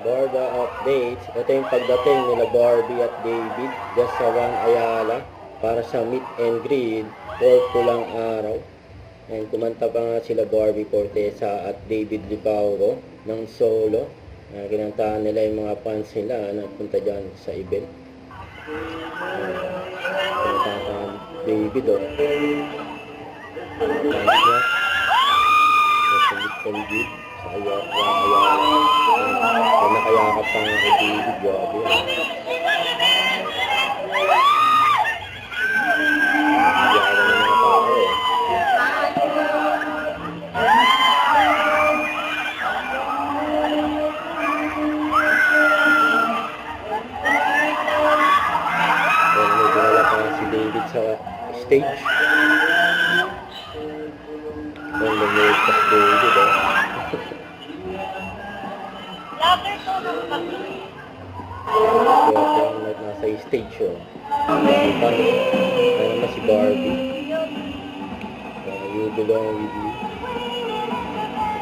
Barda updates. Ito yung pagdating nila Barbie at David Gasawan Ayala para sa meet and greet for pulang araw. And kumanta pa nga sila Barbie Fortesa at David Lipauro ng solo. Kinantahan nila yung mga fans nila na punta dyan sa event. Kinantahan David fans niya. Sa meet and greet sa Ayala. Nakayakap pa nga kay David, grabe. Nakayakap na mga tao may dinala pa si David sa stage. Lumulog pa si David Kaya nasa stage naman si Barbie. You Belong With Me,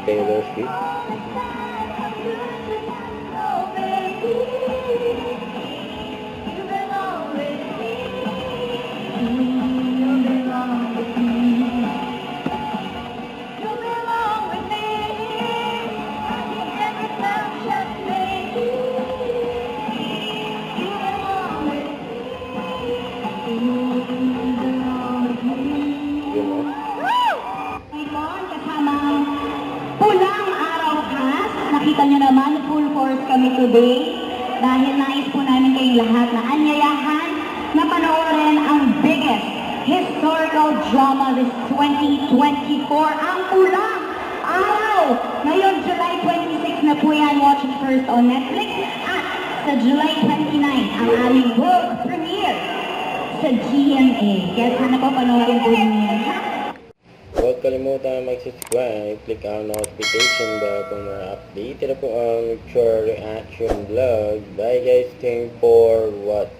Taylor Swift. Nakita nyo naman, full force kami today dahil nais po namin kayong lahat na anyayahan na panoorin ang biggest historical drama this 2024, ang Pulang Araw. Ngayon, July 26 na po yan, watching first on Netflix, at sa July 29, ang aming world premiere sa GMA. Kaya sana po panoorin po ninyo. Huwag kalimutan mag-subscribe, click ang notification bell kung ma-update na po ang Chur Reaction Vlog. Bye guys, thank you for watching.